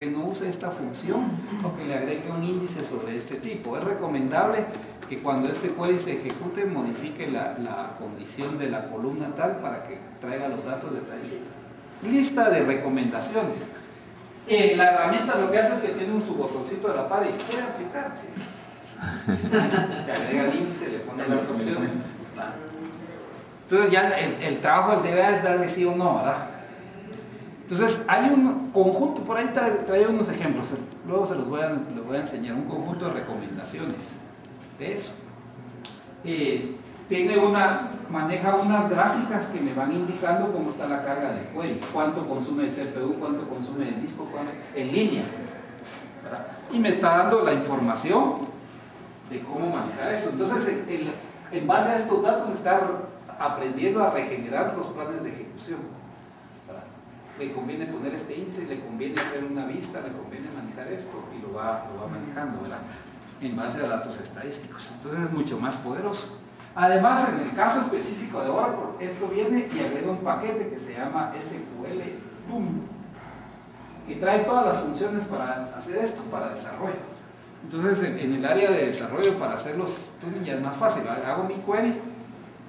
que no use esta función o que le agregue un índice sobre este tipo. Es recomendable que cuando este query se ejecute modifique la condición de la columna tal para que traiga los datos de tal lista de recomendaciones. La herramienta lo que hace es que tiene un subbotoncito a la par y puede aplicar, ¿sí? Le agrega el índice, le pone las opciones. Entonces ya el trabajo del DBA es darle sí o no, ¿verdad? Entonces hay un conjunto, por ahí trae unos ejemplos, luego se los voy a enseñar, un conjunto de recomendaciones de eso. Maneja unas gráficas que me van indicando cómo está la carga de query, cuánto consume el CPU, cuánto consume el disco, en línea, ¿verdad? Y me está dando la información de cómo manejar eso. Entonces en base a estos datos está aprendiendo a regenerar los planes de ejecución. Le conviene poner este índice, le conviene hacer una vista, le conviene manejar esto y lo va manejando, ¿verdad? En base a datos estadísticos. Entonces es mucho más poderoso. Además, en el caso específico de Oracle, esto viene y agrega un paquete que se llama SQL Loom, que trae todas las funciones para hacer esto, para desarrollo. Entonces, en el área de desarrollo, para hacer los tuning ya es más fácil. Hago mi query,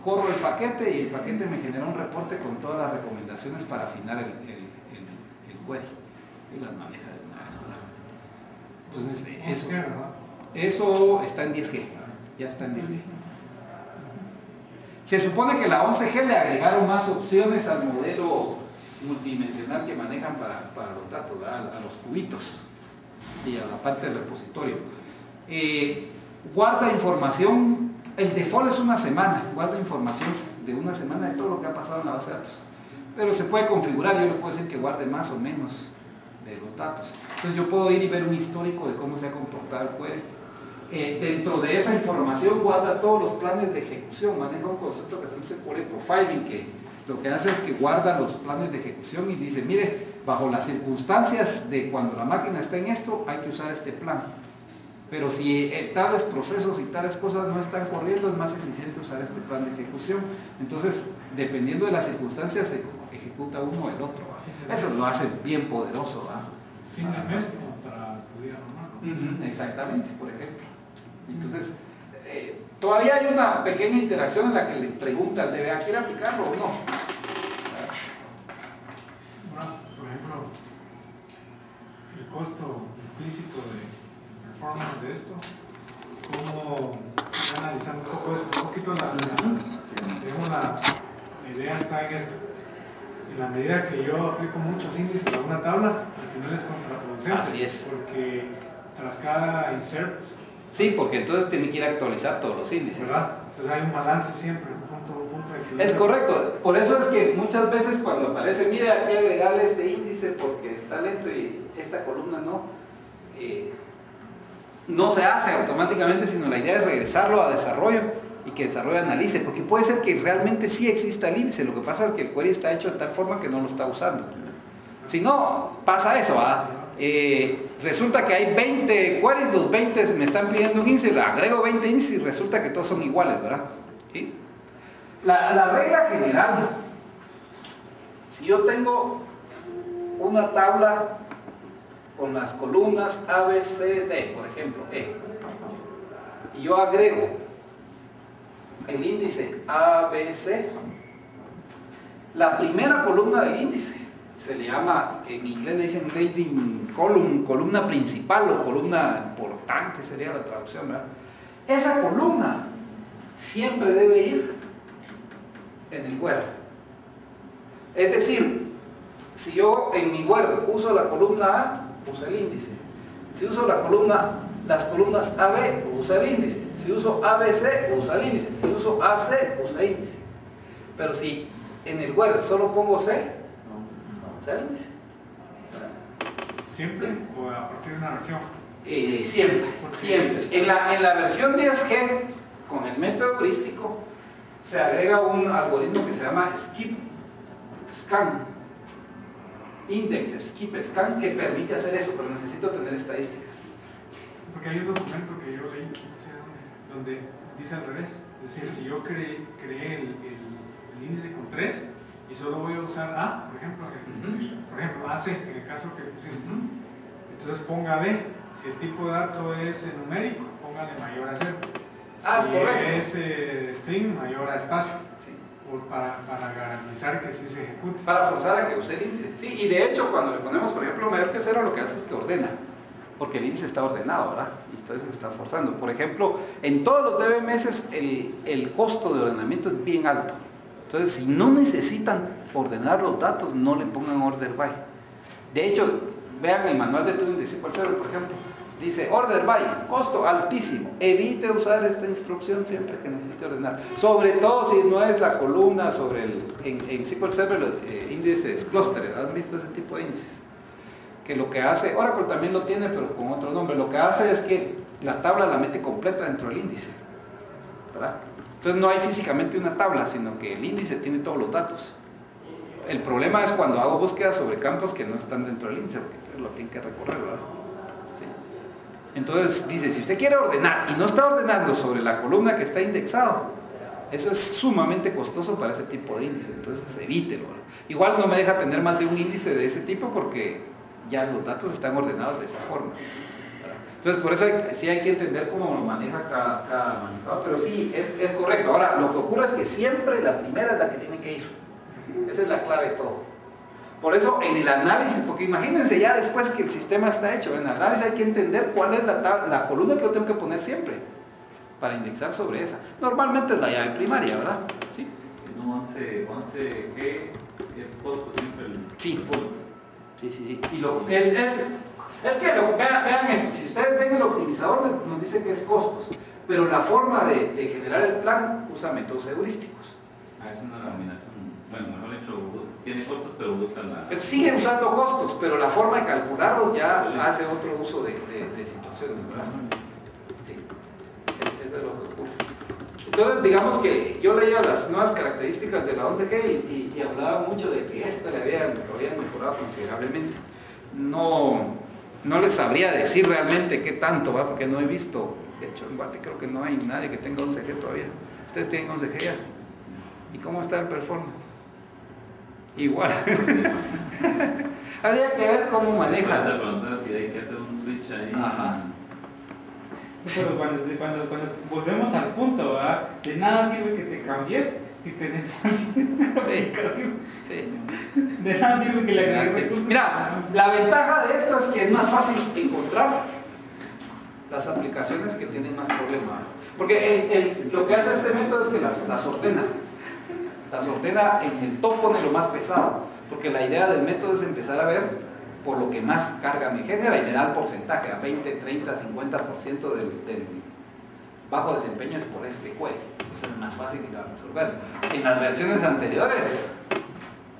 corro el paquete y el paquete me genera un reporte con todas las recomendaciones para afinar el query y las maneja de una vez. Entonces eso está en 10G, ya está en 10G. Se supone que la 11G le agregaron más opciones al modelo multidimensional que manejan para los datos, ¿verdad? A los cubitos y a la parte del repositorio. Guarda información. El default es una semana, guarda información de una semana de todo lo que ha pasado en la base de datos. Pero se puede configurar, yo le puedo decir que guarde más o menos de los datos. Entonces yo puedo ir y ver un histórico de cómo se ha comportado el query. Dentro de esa información guarda todos los planes de ejecución, maneja un concepto que se llama query profiling, que lo que hace es que guarda los planes de ejecución y dice, mire, bajo las circunstancias de cuando la máquina está en esto, hay que usar este plan. Pero si tales procesos y tales cosas no están corriendo, es más eficiente usar este plan de ejecución. Entonces, dependiendo de las circunstancias, se ejecuta uno o el otro. Eso lo hace bien poderoso, ¿verdad? Fin de mes para tu día normal. Exactamente, por ejemplo. Entonces, todavía hay una pequeña interacción en la que le pregunta al DBA, ¿quiere aplicarlo o no? Bueno, por ejemplo, el costo implícito de performance de esto, cómo analizando un poquito la idea está en esto. En la medida que yo aplico muchos índices a una tabla, al final es contraproducente. Así es. Porque tras cada insert. Sí, porque entonces tiene que ir a actualizar todos los índices. ¿Verdad? Entonces hay un balance siempre, un punto de equilibrio. Es correcto. Por eso es que muchas veces cuando aparece, mire, hay que agregarle este índice porque está lento y esta columna no se hace automáticamente, sino la idea es regresarlo a desarrollo y que desarrollo analice, porque puede ser que realmente sí exista el índice, lo que pasa es que el query está hecho de tal forma que no lo está usando. Si no, pasa eso, ¿verdad? Resulta que hay 20 queries, los 20 me están pidiendo un índice, le agrego 20 índices y resulta que todos son iguales, ¿verdad? ¿Sí? La regla general, si yo tengo una tabla con las columnas A, B, C, D, por ejemplo, y yo agrego el índice A, B, C, la primera columna del índice se le llama, en inglés le dicen leading column, columna principal o columna importante sería la traducción, ¿verdad? Esa columna siempre debe ir en el where. Es decir, si yo en mi where uso la columna A, usa el índice. Si uso las columnas AB, usa el índice. Si uso ABC, usa el índice. Si uso AC, usa el índice. Pero si en el where solo pongo C, no usa el índice. ¿Siempre o a partir de una versión? Siempre. En la versión 10G, con el método heurístico, se agrega un algoritmo que se llama skip scan. Index, skip scan, que permite hacer eso, pero necesito tener estadísticas. Porque hay un documento que yo leí, donde dice al revés. Es decir, si yo creé el índice con 3 y solo voy a usar A, por ejemplo, AC, en el caso que pusiste, Entonces ponga B, si el tipo de dato es numérico, póngale mayor a 0. Es correcto. Si es string, mayor a espacio. Sí. Para garantizar que sí se ejecute. Para forzar a que use el índice. Sí, y de hecho cuando le ponemos, por ejemplo, mayor que 0, lo que hace es que ordena. Porque el índice está ordenado, ¿verdad? Y entonces se está forzando. Por ejemplo, en todos los DBMS el costo de ordenamiento es bien alto. Entonces, si no necesitan ordenar los datos, no le pongan order by. De hecho, vean el manual de tuning de SQL Server, por ejemplo. Dice order by, costo altísimo. Evite usar esta instrucción siempre que necesite ordenar. Sobre todo si no es la columna sobre en SQL Server los índices cluster. ¿Han visto ese tipo de índices? Que lo que hace, Oracle también lo tiene, pero con otro nombre. Lo que hace es que la tabla la mete completa dentro del índice, ¿verdad? Entonces no hay físicamente una tabla, sino que el índice tiene todos los datos. El problema es cuando hago búsquedas sobre campos que no están dentro del índice, porque lo tienen que recorrer, ¿verdad? ¿Sí? Entonces dice, si usted quiere ordenar y no está ordenando sobre la columna que está indexado, eso es sumamente costoso para ese tipo de índice, entonces evítelo, ¿verdad? Igual no me deja tener más de un índice de ese tipo porque ya los datos están ordenados de esa forma, ¿verdad? Entonces por eso sí hay que entender cómo lo maneja cada manejador, pero sí, es correcto. Ahora, lo que ocurre es que siempre la primera es la que tiene que ir. Esa es la clave de todo. Por eso en el análisis, porque imagínense ya después que el sistema está hecho, en el análisis hay que entender cuál es la columna que yo tengo que poner siempre para indexar sobre esa. Normalmente es la llave primaria, ¿verdad? ¿Sí? No, 11G es costo siempre el... Sí, sí. Y es que vean esto, si ustedes ven el optimizador nos dice que es costos, pero la forma de generar el plan usa métodos heurísticos. Es una denominación, bueno, mejor dicho, tiene costos, pero usa la... Sigue usando costos, pero la forma de calcularlos ya hace otro uso de situaciones, ¿verdad? Sí. Eso es lo que ocurre. Entonces, digamos que yo leía las nuevas características de la 11G y hablaba mucho de que esta lo habían mejorado considerablemente. No les sabría decir realmente qué tanto, ¿va? Porque no he visto, de hecho en Guate creo que no hay nadie que tenga 11G todavía. Ustedes tienen 11G ya. ¿Y cómo está el performance? Igual. Habría que ver cómo maneja. Si hay que hacer un switch ahí. Ajá. Pero cuando volvemos al punto, ¿verdad? De nada sirve que te cambie si tenés Sí. De nada sirve que le agregues Sí. recursos. Mira, la ventaja de esto es que es más fácil encontrar las aplicaciones que tienen más problemas. Porque lo que hace este método es que las ordena. Las ordena en el top, pone lo más pesado. Porque la idea del método es empezar a ver por lo que más carga me genera y me da el porcentaje, a 20, 30, 50% del bajo desempeño es por este query. Entonces es más fácil ir a resolverlo. En las versiones anteriores,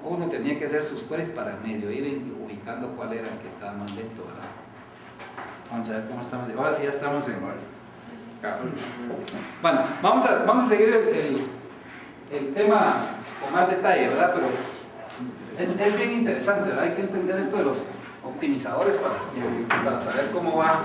uno tenía que hacer sus queries para medio ir ubicando cuál era el que estaba más lento, ¿verdad? Vamos a ver cómo estamos. Ahora sí ya estamos en... Bueno, vamos a seguir el tema con más detalle, ¿verdad? Pero es bien interesante, ¿verdad? Hay que entender esto de los optimizadores para saber cómo va